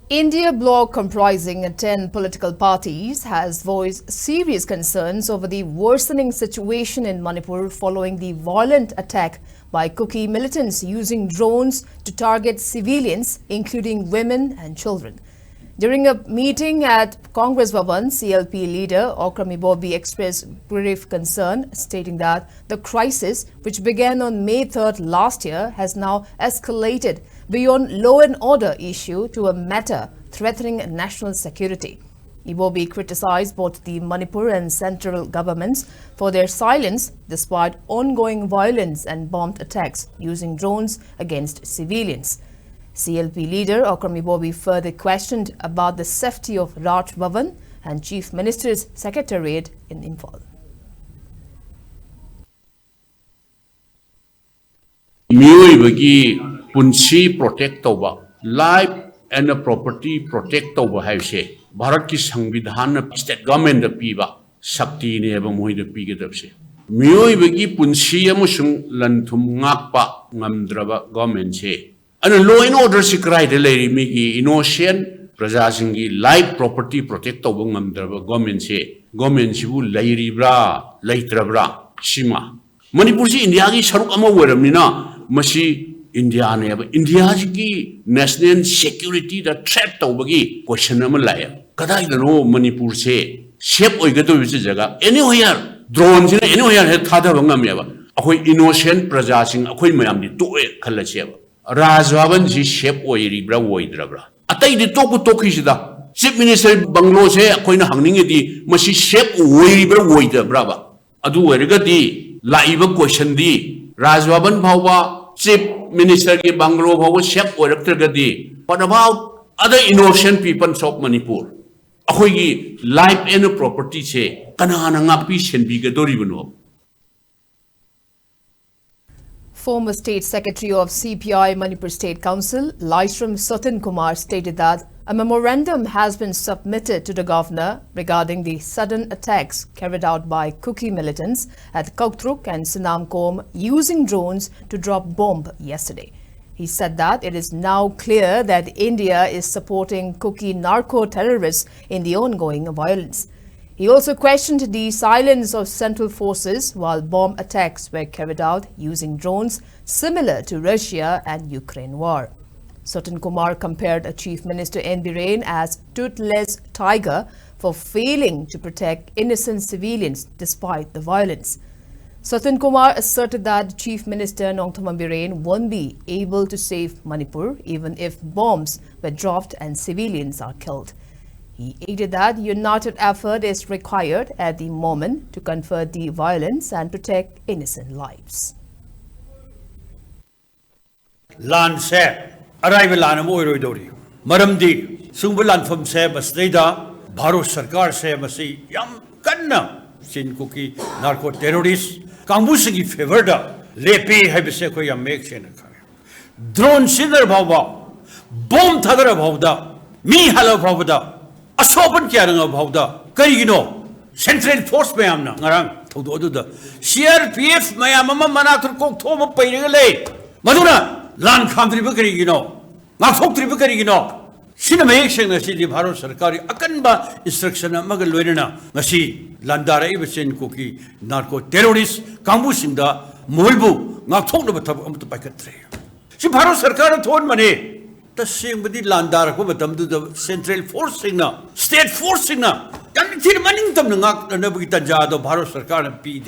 India Bloc, comprising 10 political parties, has voiced serious concerns over the worsening situation in Manipur following the violent attack by Kuki militants using drones to target civilians, including women and children. During a meeting at Congress Bhavan, CLP leader Okrami Bobby expressed grave concern, stating that the crisis, which began on May 3rd last year, has now escalated beyond law and order issue to a matter threatening national security. Ibobi criticized both the Manipur and central governments for their silence despite ongoing violence and bombed attacks using drones against civilians. CLP leader Okrami Bobby further questioned about the safety of Raj Bhavan and Chief Minister's Secretariat in Imphal. Miyoibagi punsi protect over life and property protect over house. Bharat ki Sangvidhan state government the piba Shakti ne eba moi the pigadabse. Miyoibagi punsi amusung lanthum ngakpa ngamdraba government se. And law and order secret the lady miki innocent prajasingi life property protect over ngamdraba government se. Government sibu lairibra laitrabra shima. Manipur si India ki saruk ama waramnina masi India ne India ki national security the threat tawbagi question ama laya. Kadai dano Manipur se shape oigado visi jaga anywhere drones in anywhere he thada bangam yaba. Akoi innocent prajasing akoi mayam di toe khalla cheba. Rajwaban ji shape oiribra oidrabra. Atai di toku toki sida. Chief Minister Banglo se akoi na hangning di masi shape oiribra oidabra ba. Adu oirigadi laiba question di Rajwaban bhawa Chief Minister ki Banglo bhawa shape oirabtragadi. What about other innocent people of Manipur? Akoi life and property se kanana ngapi senbiga doribano. Former State Secretary of CPI Manipur State Council, Laishram Satin Kumar, stated that a memorandum has been submitted to the governor regarding the sudden attacks carried out by Kuki militants at Koktruk and Sinamkom using drones to drop bomb yesterday. He said that it is now clear that India is supporting Kuki narco-terrorists in the ongoing violence. He also questioned the silence of central forces while bomb attacks were carried out using drones similar to Russia and Ukraine war. Satin Kumar compared Chief Minister N. Biren as toothless tiger for failing to protect innocent civilians despite the violence. Satin Kumar asserted that Chief Minister Nongthaman Biren won't be able to save Manipur even if bombs were dropped and civilians are killed. He added that united effort is required at the moment to convert the violence and protect innocent lives. Land se arrival lan mo roidori maramdi sungbulan from se basleida Bharat Sarkar se masi yam kanna sin kuki narco terrorists kangbusi favor da lepi habise ko yam make sen drone sinner bhava bomb thadara bhavda mi hala bhavda Asopan kya bhavda karigino central force mayamna ngarang thodo da CRPF mayamama manatur kok thoma pairigale maduna lan khamdriba karigino ngakthok triba karigino sinama action na sidi Bharat Sarkari akanba instruction amaga loirana ngasi landara ibsen koki narco terrorist kangbu singda molbu ngakthok na bathab amtu paikatre si Bharat Sarkar thon mane the same with the Landar, the Central Force signal, State Force signal. Can you tell me? Bharat Sarkar and P.